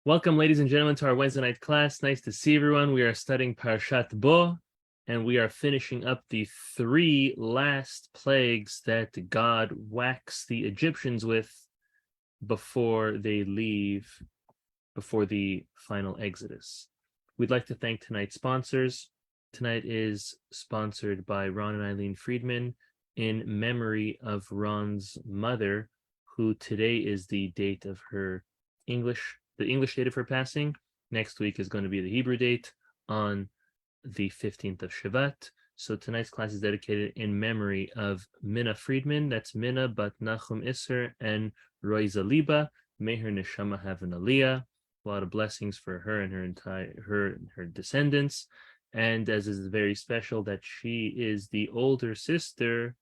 Welcome, ladies and gentlemen, to our Wednesday night class. Nice to see everyone. We are studying Parashat Bo, and we are finishing up the three last plagues that God whacks the Egyptians with before they leave, before the final exodus. We'd like to thank tonight's sponsors. Tonight is sponsored by Ron and Eileen Friedman in memory of Ron's mother, who today is the date of her the English date of her passing. Next week is going to be the Hebrew date on the 15th of Shevat. So tonight's class is dedicated in memory of Minna Friedman. That's Minna Bat Nachum Isser and Roiza Liba. May her neshama have an aliyah. A lot of blessings for her and her descendants. And as is very special, that she is the older sister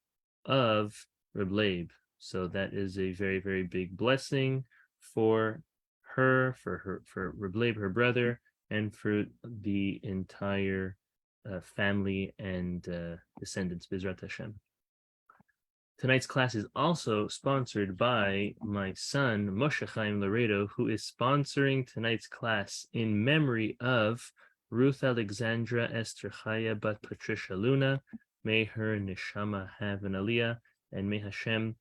of Reb Leib. So that is a very, very big blessing for her, for Reb Leib, her brother, and for the entire family and descendants, B'ezrat Hashem. Tonight's class is also sponsored by my son, Moshe Chaim Laredo, who is sponsoring tonight's class in memory of Ruth Alexandra Esther Chaya Bat Patricia Luna. May her neshama have an aliyah, and may Hashem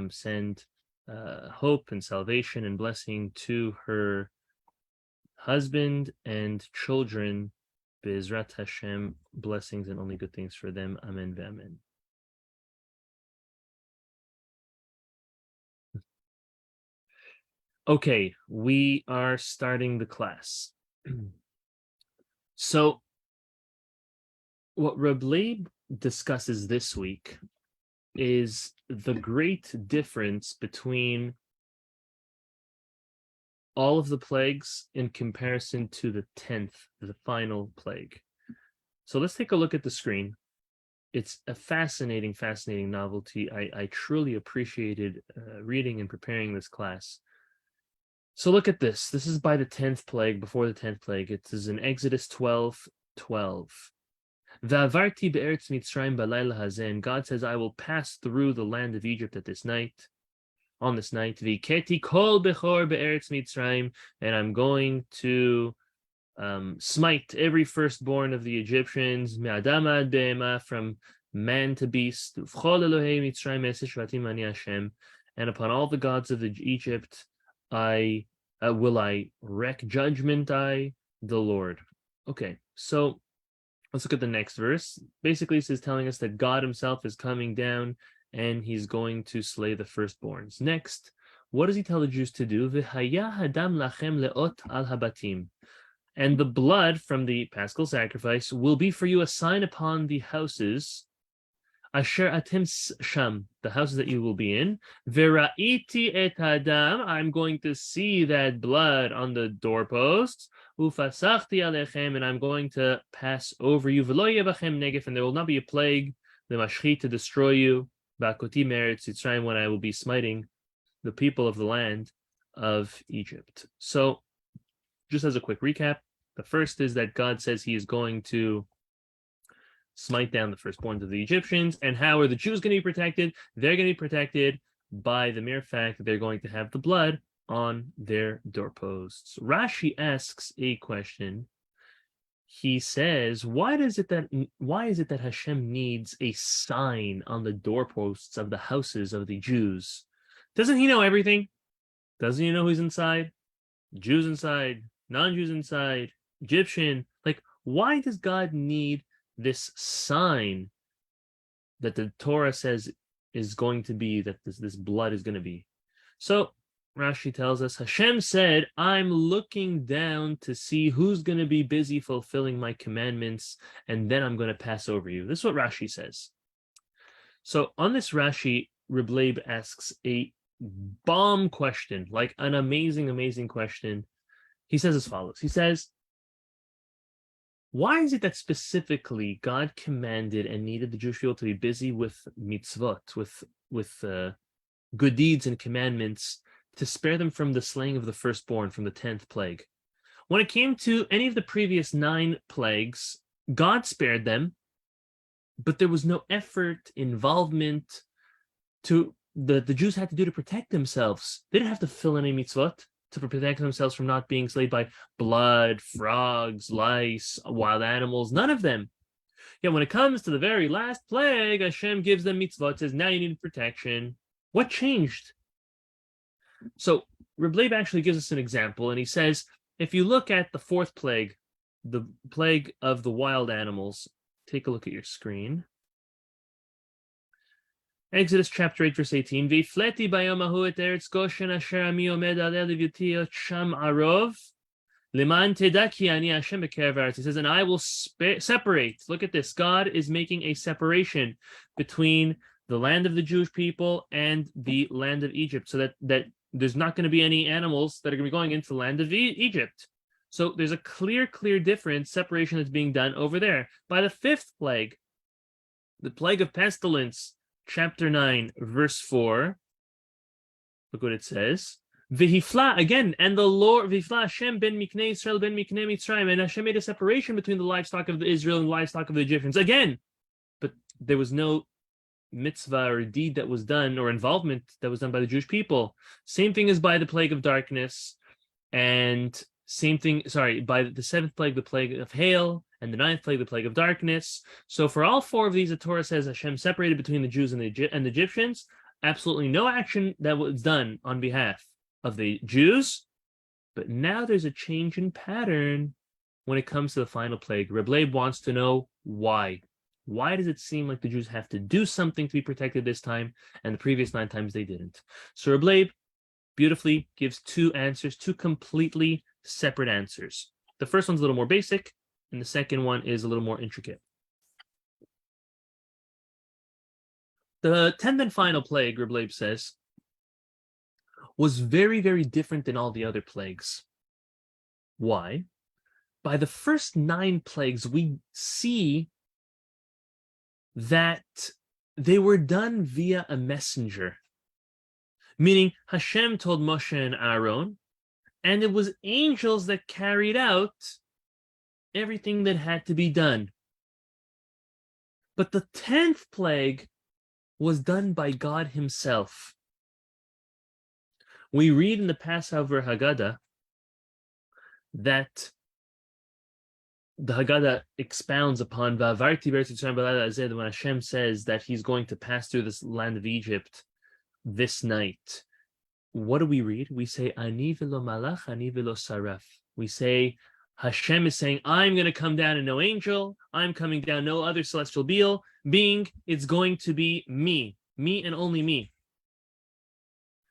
send hope and salvation and blessing to her husband and children. B'ezrat Hashem, blessings and only good things for them. Amen v'amen. Okay, we are starting the class. So, what Reb Leib discusses this week is the great difference between all of the plagues in comparison to the 10th, the final plague. So let's take a look at the screen. It's a fascinating, fascinating novelty. I truly appreciated reading and preparing this class. So look at this. This is by the 10th plague, before the 10th plague. It is in Exodus 12:12. V'avarti be'eretz Mitzrayim b'layla hazeh, and God says, I will pass through the land of Egypt on this night. V'iketi kol bechor be'eretz Mitzrayim, and I'm going to smite every firstborn of the Egyptians, me'adam ad be'ema, from man to beast. V'chol Elohei Mitzrayim eseh shvatim ani Hashem, and upon all the gods of Egypt, I wreak judgment, the Lord. Okay, so let's look at the next verse. Basically, this is telling us that God himself is coming down and he's going to slay the firstborns. Next, what does he tell the Jews to do? V'haya hadam lachem leot al habatim. And the blood from the paschal sacrifice will be for you a sign upon the houses, asher atem sham, the houses that you will be in. Vera'iti et hadam, I'm going to see that blood on the doorposts. Ufasachti alechem, and I'm going to pass over you. V'lo yebachem negef, and there will not be a plague, the mashchi, to destroy you. Ba'koti meretz Yitzrayim, when I will be smiting the people of the land of Egypt. So, just as a quick recap, the first is that God says he is going to smite down the firstborns of the Egyptians. And how are the Jews going to be protected? They're going to be protected by the mere fact that they're going to have the blood on their doorposts. Rashi asks a question. He says, why is it that Hashem needs a sign on the doorposts of the houses of the Jews? Doesn't he know everything? Doesn't he know who's inside? Jews inside, non-Jews inside, Egyptian. Like, why does God need this sign that the Torah says is going to be, that this blood is going to be? So Rashi tells us, Hashem said, I'm looking down to see who's going to be busy fulfilling my commandments, and then I'm going to pass over you. This is what Rashi says. So on this Rashi, Reb Leib asks a bomb question, like an amazing, amazing question. He says as follows. He says, why is it that specifically God commanded and needed the Jewish people to be busy with mitzvot, with good deeds and commandments, to spare them from the slaying of the firstborn from the 10th plague? When it came to any of the previous 9 plagues, God spared them, but there was no effort, involvement the Jews had to do to protect themselves. They didn't have to fill any mitzvot to protect themselves from not being slayed by blood, frogs, lice, wild animals, none of them. Yet when it comes to the very last plague, Hashem gives them mitzvot, says, now you need protection. What changed? So Reb Leib actually gives us an example, and he says, if you look at the fourth plague, the plague of the wild animals, take a look at your screen. Exodus chapter 8, verse 18. V'ifleti bayom ahu et eretz Goshen asher ami omed aleh leviutiot sham arov leman teda ki ani Hashem b'kerev haaretz. He says, and I will separate. Look at this. God is making a separation between the land of the Jewish people and the land of Egypt, so that there's not going to be any animals that are going to be going into the land of Egypt. So there's a clear difference, separation that's being done over there. By the fifth plague, the plague of pestilence, chapter 9, verse 4, look what it says. V'hifla, again, and the Lord, V'hifla Hashem ben miknei Israel ben miknei Mitzrayim, and Hashem made a separation between the livestock of Israel and the livestock of the Egyptians. Again, but there was no mitzvah or deed that was done, or involvement that was done by the Jewish people. Same thing as by the plague of darkness, and same thing, by the seventh plague, the plague of hail, and the ninth plague, the plague of darkness. So for all four of these, the Torah says Hashem separated between the Jews and the Egyptians. Absolutely no action that was done on behalf of the Jews. But now there's a change in pattern when it comes to the final plague. Reb Leib wants to know why. Why does it seem like the Jews have to do something to be protected this time, and the previous 9 times they didn't? So Reb Leib beautifully gives two answers, two completely separate answers. The first one's a little more basic, and the second one is a little more intricate. The 10th and final plague, Reb Leib says, was very different than all the other plagues. Why? By the first 9 plagues, we see that they were done via a messenger. Meaning, Hashem told Moshe and Aaron, and it was angels that carried out everything that had to be done. But the 10th plague was done by God himself. We read in the Passover Haggadah that the Haggadah expounds upon Va'avarti b'Eretz Mitzrayim b'layla hazeh, when Hashem says that he's going to pass through this land of Egypt this night. What do we read? We say, Ani v'lo malach, ani v'lo saraf. We say, Hashem is saying, I'm going to come down and no angel. I'm coming down, no other celestial being. It's going to be me and only me.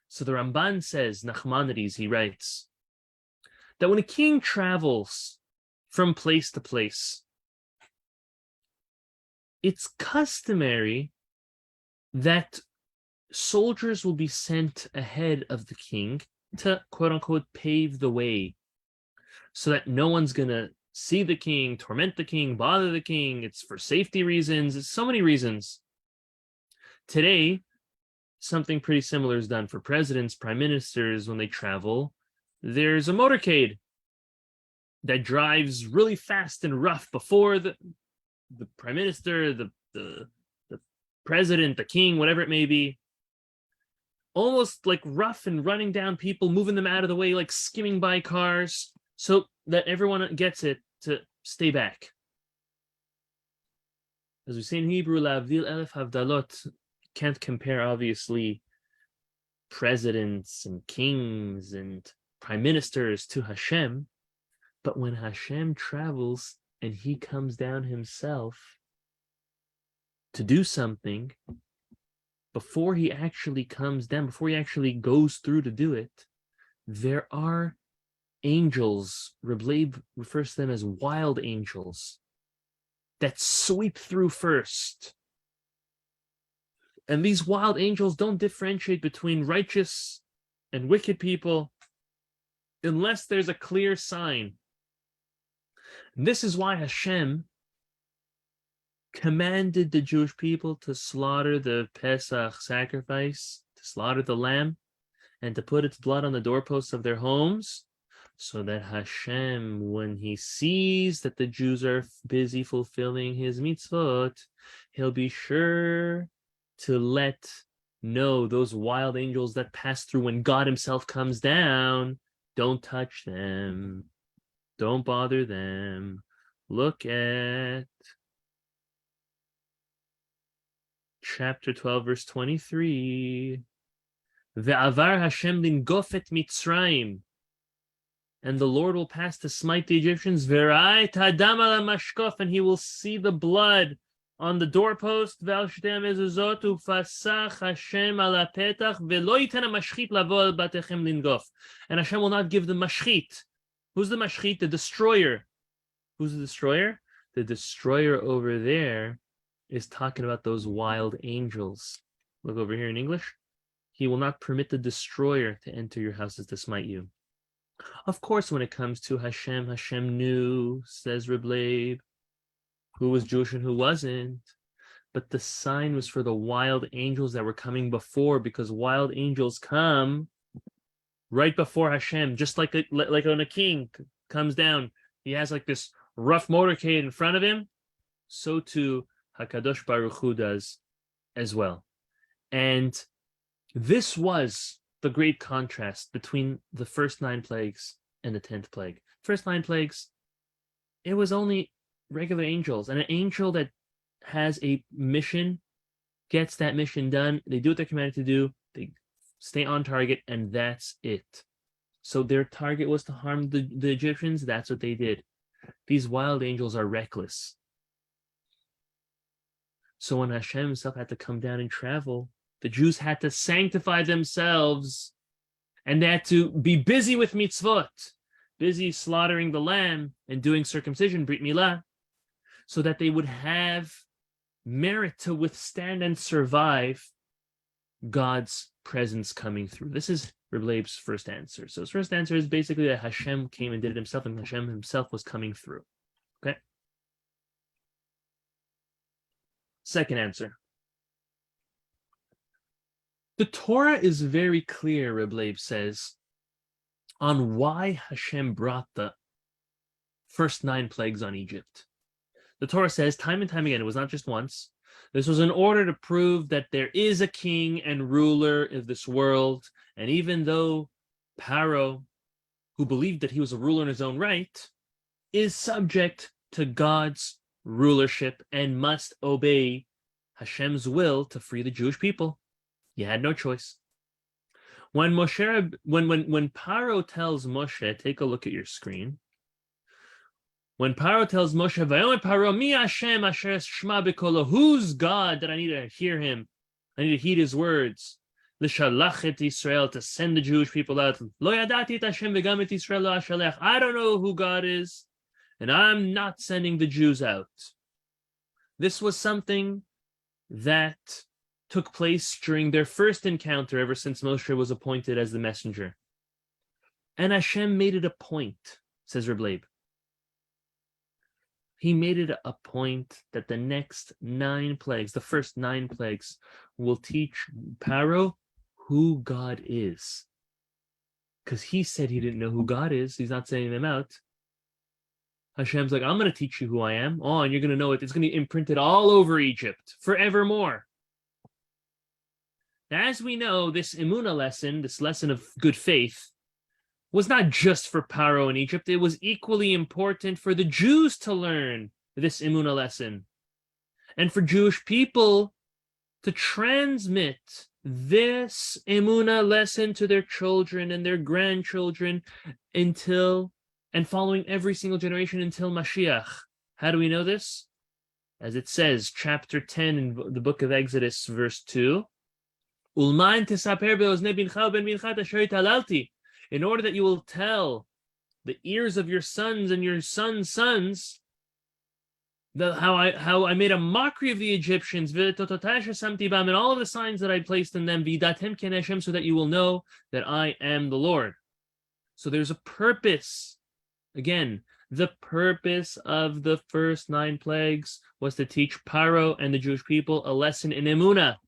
So the Ramban says, Nachmanides, he writes, that when a king travels from place to place, it's customary that soldiers will be sent ahead of the king to, quote unquote, pave the way, so that no one's going to see the king, torment the king, bother the king. It's for safety reasons. It's so many reasons. Today, something pretty similar is done for presidents, prime ministers. When they travel, there's a motorcade that drives really fast and rough before the prime minister, the president, the king, whatever it may be. Almost like rough and running down people, moving them out of the way, like skimming by cars, so that everyone gets it to stay back. As we say in Hebrew, La'avdil elef havdalot, can't compare, obviously, presidents and kings and prime ministers to Hashem. But when Hashem travels and he comes down himself to do something, before he actually comes down, before he actually goes through to do it, there are angels. Reb Leib refers to them as wild angels that sweep through first. And these wild angels don't differentiate between righteous and wicked people unless there's a clear sign. And this is why Hashem commanded the Jewish people to slaughter the Pesach sacrifice, to slaughter the lamb, and to put its blood on the doorposts of their homes, so that Hashem, when he sees that the Jews are busy fulfilling his mitzvot, he'll be sure to let know those wild angels that pass through when God himself comes down, Don't touch them. Don't bother them. Look at chapter 12, verse 23. Ve'avar Hashem lingofet Mitzrayim. And the Lord will pass to smite the Egyptians. Ve'rai ta'adam ala mashkof, and he will see the blood on the doorpost. Ve'al shtei mezuzot ufasach Hashem ala petach ve'lo yiten ha'mashchit lavo al batechem lingof. And Hashem will not give the mashchit. Who's the mashchit? The destroyer. Who's the destroyer? The destroyer over there is talking about those wild angels. Look over here in English. He will not permit the destroyer to enter your houses to smite you. Of course, when it comes to Hashem, Hashem knew, says Reb Leib, who was Jewish and who wasn't. But the sign was for the wild angels that were coming before, because wild angels come right before Hashem, just like when a king comes down. He has like this rough motorcade in front of him. So too, HaKadosh Baruch Hu does as well. And this was the great contrast between the first 9 plagues and the 10th plague. First 9 plagues, it was only regular angels, and an angel that has a mission gets that mission done. They do what they're commanded to do. They stay on target, and that's it. So their target was to harm the Egyptians. That's what they did. These wild angels are reckless. So when Hashem himself had to come down and travel, the Jews had to sanctify themselves, and they had to be busy with mitzvot, busy slaughtering the lamb and doing circumcision, brit milah, so that they would have merit to withstand and survive God's presence coming through. This is Reb Leib's first answer. So his first answer is basically that Hashem came and did it himself, and Hashem himself was coming through. Okay? Second answer. The Torah is very clear, Reb Leib says, on why Hashem brought the first 9 plagues on Egypt. The Torah says time and time again, it was not just once, this was in order to prove that there is a king and ruler of this world, and even though Paro, who believed that he was a ruler in his own right, is subject to God's rulership and must obey Hashem's will to free the Jewish people. You had no choice. When Paro tells Moshe, take a look at your screen. When Paro tells Moshe, "Vayomer Paro, mi Hashem asher shma b'kolo," who's God that I need to hear him? I need to heed his words. L'shalach et Israel, to send the Jewish people out. Lo yadati et Hashem v'gam et Israel lo ashalech. I don't know who God is, and I'm not sending the Jews out. This was something that took place during their first encounter ever since Moshe was appointed as the messenger. And Hashem made it a point, says Reb Leib. He made it a point that the next 9 plagues, the first 9 plagues, will teach Paro who God is. Because he said he didn't know who God is. He's not sending them out. Hashem's like, I'm going to teach you who I am. Oh, and you're going to know it. It's going to be imprinted all over Egypt forevermore. As we know, this Emunah lesson, this lesson of good faith, was not just for Paro in Egypt. It was equally important for the Jews to learn this Emunah lesson, and for Jewish people to transmit this Emunah lesson to their children and their grandchildren until, and following every single generation until Mashiach. How do we know this? As it says, chapter 10 in the book of Exodus, verse 2, in order that you will tell the ears of your sons and your sons' sons how I made a mockery of the Egyptians, and all of the signs that I placed in them, so that you will know that I am the Lord. So there's a purpose. Again, the purpose of the first 9 plagues was to teach Paro and the Jewish people a lesson in Emunah.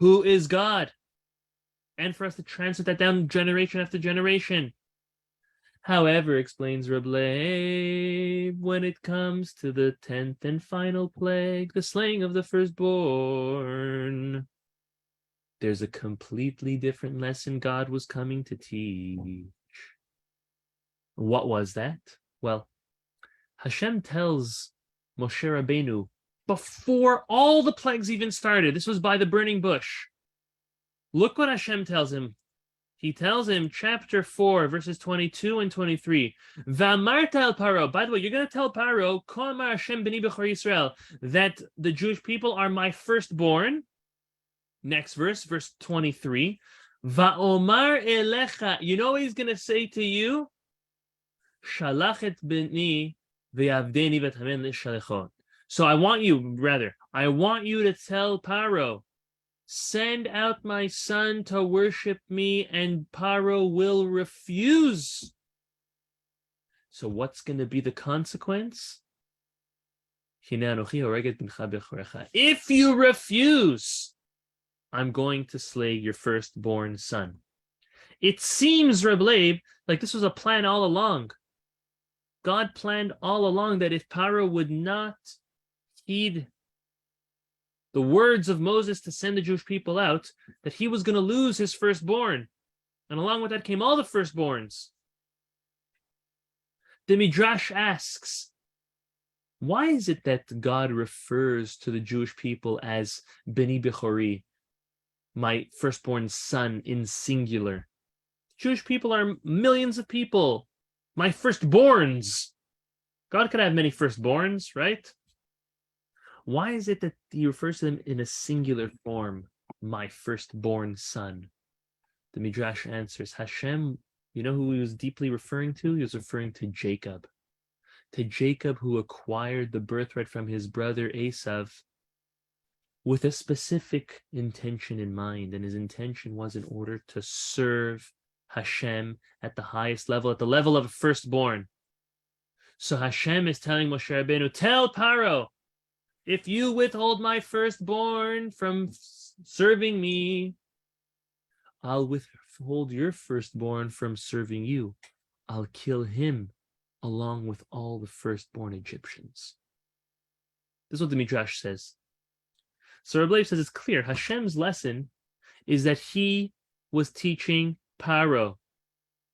Who is God? And for us to translate that down generation after generation. However, explains Reb Leib, when it comes to the 10th and final plague, the slaying of the firstborn, there's a completely different lesson God was coming to teach. What was that? Well, Hashem tells Moshe Rabbeinu before all the plagues even started. This was by the burning bush. Look what Hashem tells him. He tells him, chapter 4, verses 22 and 23. V'amarta el Paro. By the way, you're going to tell Paro, Kol amar Hashem b'ni b'chor Yisrael, that the Jewish people are my firstborn. Next verse, verse 23. Va'omar elecha. You know what he's going to say to you? Shalach et b'ni v'yavdeni v'tamen l'shalechot. So I want you to tell Paro, send out my son to worship me, and Paro will refuse. So what's going to be the consequence? If you refuse, I'm going to slay your firstborn son. It seems, Reb Leib, like this was a plan all along. God planned all along that if Paro would not heed the words of Moses to send the Jewish people out, that he was going to lose his firstborn. And along with that came all the firstborns. The Midrash asks, why is it that God refers to the Jewish people as Beni Bechori, my firstborn son, in singular? Jewish people are millions of people, my firstborns. God could have many firstborns, right? Why is it that he refers to them in a singular form, my firstborn son? The Midrash answers, Hashem, you know who he was deeply referring to? He was referring to Jacob who acquired the birthright from his brother Esav with a specific intention in mind. And his intention was in order to serve Hashem at the highest level, at the level of a firstborn. So Hashem is telling Moshe Rabbeinu, tell Paro, if you withhold my firstborn from serving me, I'll withhold your firstborn from serving you. I'll kill him along with all the firstborn Egyptians. This is what the Midrash says. So Reb Leib says it's clear. Hashem's lesson is that he was teaching Paro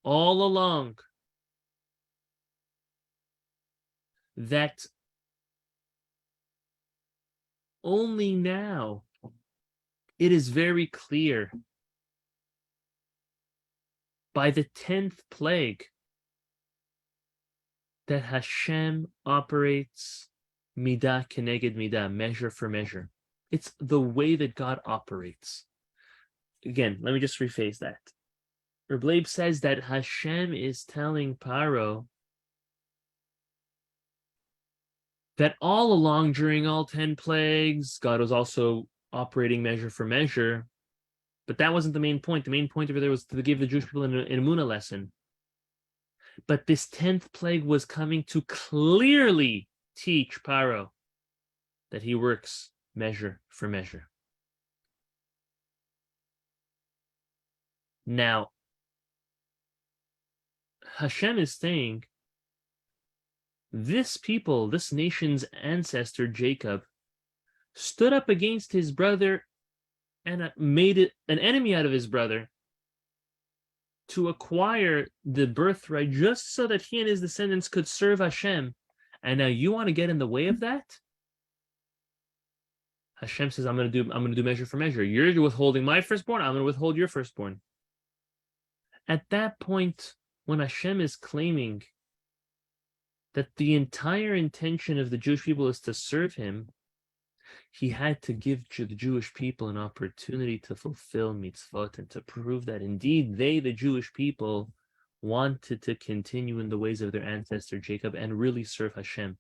all along that only now it is very clear by the 10th plague that Hashem operates midah keneged midah, measure for measure. It's the way that God operates. Again, let me just rephrase that. Reb Leib says that Hashem is telling Paro that all along during all 10 plagues, God was also operating measure for measure. But that wasn't the main point. The main point over there was to give the Jewish people an Emunah lesson. But this 10th plague was coming to clearly teach Paro that he works measure for measure. Now, Hashem is saying, this people, this nation's ancestor, Jacob, stood up against his brother and made it an enemy out of his brother to acquire the birthright just so that he and his descendants could serve Hashem. And now you want to get in the way of that? Hashem says, I'm going to do measure for measure. You're withholding my firstborn, I'm going to withhold your firstborn. At that point, when Hashem is claiming that the entire intention of the Jewish people is to serve him, he had to give the Jewish people an opportunity to fulfill mitzvot and to prove that indeed they, the Jewish people, wanted to continue in the ways of their ancestor Jacob and really serve Hashem.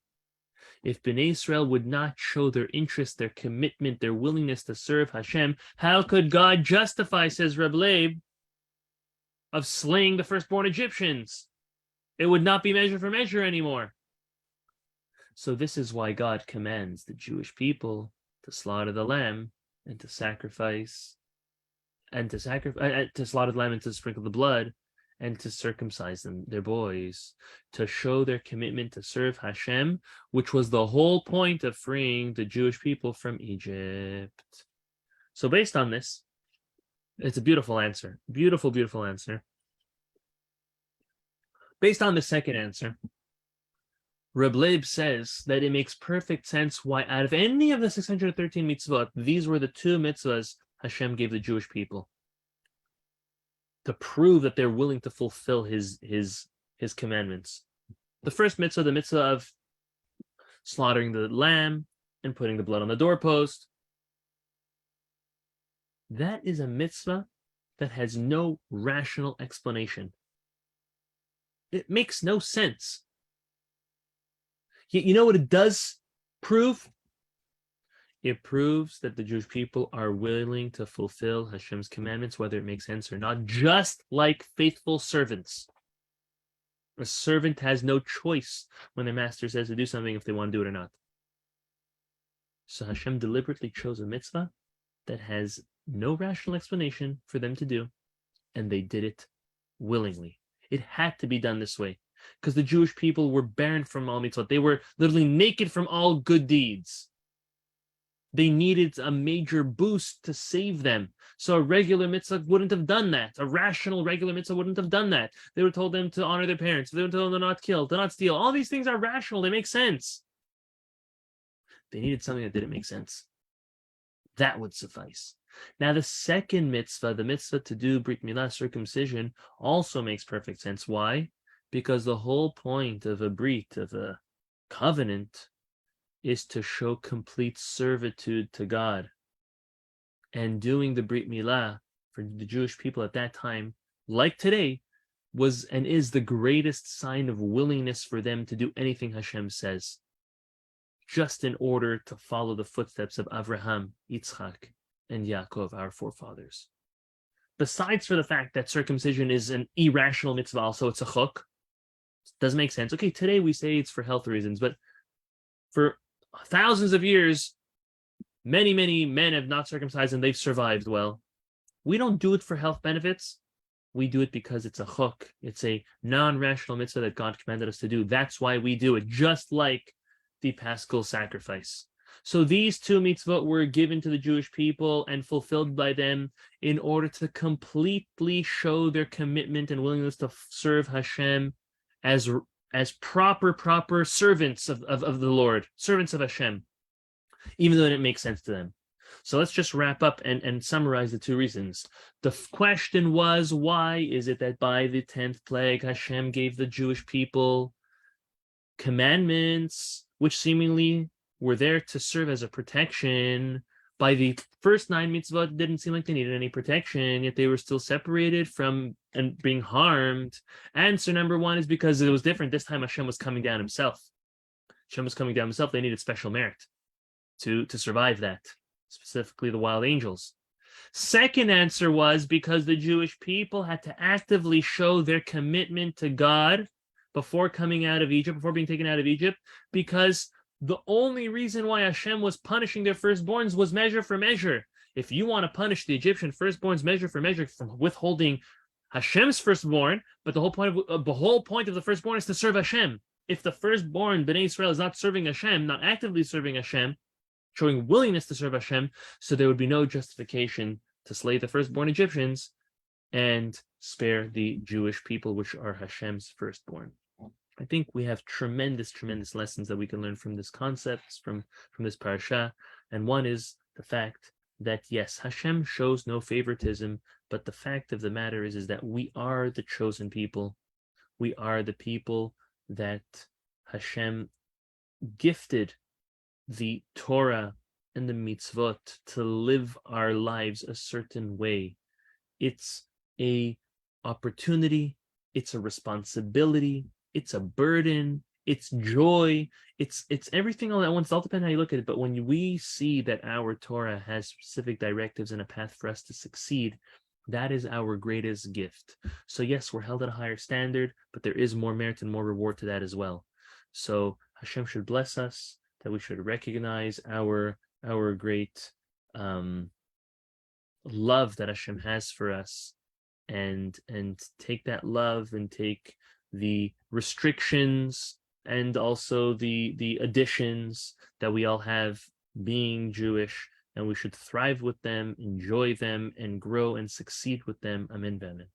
If Bnei Israel would not show their interest, their commitment, their willingness to serve Hashem, how could God justify, says Reb Leib, of slaying the firstborn Egyptians? It would not be measure for measure anymore. So this is why God commands the Jewish people to slaughter the lamb and to sacrifice, to slaughter the lamb and to sprinkle the blood and to circumcise them, their boys, to show their commitment to serve Hashem, which was the whole point of freeing the Jewish people from Egypt. So based on this, it's a beautiful answer. Beautiful, beautiful answer. Based on the second answer, Reb Leib says that it makes perfect sense why out of any of the 613 mitzvot, these were the two mitzvahs Hashem gave the Jewish people to prove that they're willing to fulfill his commandments. The first mitzvah, the mitzvah of slaughtering the lamb and putting the blood on the doorpost, that is a mitzvah that has no rational explanation. It makes no sense. You know what it does prove? It proves that the Jewish people are willing to fulfill Hashem's commandments, whether it makes sense or not, just like faithful servants. A servant has no choice when their master says to do something if they want to do it or not. So Hashem deliberately chose a mitzvah that has no rational explanation for them to do, and they did it willingly. It had to be done this way, because the Jewish people were barren from all mitzvot. They were literally naked from all good deeds. They needed a major boost to save them. So a regular mitzvah wouldn't have done that. A rational regular mitzvah wouldn't have done that. They would have told them to honor their parents. They would have told them to not kill, to not steal. All these things are rational. They make sense. They needed something that didn't make sense. That would suffice. Now the second mitzvah, the mitzvah to do Brit Milah, circumcision, also makes perfect sense. Why? Because the whole point of a Brit, of a covenant, is to show complete servitude to God. And doing the Brit Milah for the Jewish people at that time, like today, was and is the greatest sign of willingness for them to do anything Hashem says, just in order to follow the footsteps of Avraham, Yitzchak, and Yaakov, our forefathers. Besides for the fact that circumcision is an irrational mitzvah, also it's a chok, doesn't make sense. Okay, today we say it's for health reasons, but for thousands of years, many men have not circumcised and they've survived well. We don't do it for health benefits. We do it because it's a chok. It's a non-rational mitzvah that God commanded us to do. That's why we do it, just like the Paschal sacrifice. So these two mitzvot were given to the Jewish people and fulfilled by them in order to completely show their commitment and willingness to serve Hashem as proper servants of the Lord, servants of Hashem, even though it didn't make sense to them. So let's just wrap up and summarize the two reasons. The question was, why is it that by the 10th plague, Hashem gave the Jewish people commandments which seemingly were there to serve as a protection? By the first 9 mitzvot, it didn't seem like they needed any protection, yet they were still separated from and being harmed. Answer number 1 is because it was different. This time Hashem was coming down himself. Hashem was coming down himself. They needed special merit to survive that, specifically the wild angels. Second answer was because the Jewish people had to actively show their commitment to God before coming out of Egypt, before being taken out of Egypt, because the only reason why Hashem was punishing their firstborns was measure for measure. If you want to punish the Egyptian firstborns measure for measure from withholding Hashem's firstborn, but the whole point of the firstborn is to serve Hashem. If the firstborn Bnei Israel is not serving Hashem, not actively serving Hashem, showing willingness to serve Hashem, so there would be no justification to slay the firstborn Egyptians and spare the Jewish people, which are Hashem's firstborn. I think we have tremendous lessons that we can learn from this concept, from this parasha. And one is the fact that, yes, Hashem shows no favoritism, but the fact of the matter is that we are the chosen people. We are the people that Hashem gifted the Torah and the mitzvot to live our lives a certain way. It's a opportunity, it's a responsibility, it's a burden, it's joy, it's everything all at once. It all depends how you look at it. But when we see that our Torah has specific directives and a path for us to succeed, that is our greatest gift. So yes, we're held at a higher standard, but there is more merit and more reward to that as well. So Hashem should bless us, that we should recognize our great love that Hashem has for us, and take that love and take the restrictions and also the additions that we all have being Jewish, and we should thrive with them, enjoy them, and grow and succeed with them. Amen. Amen.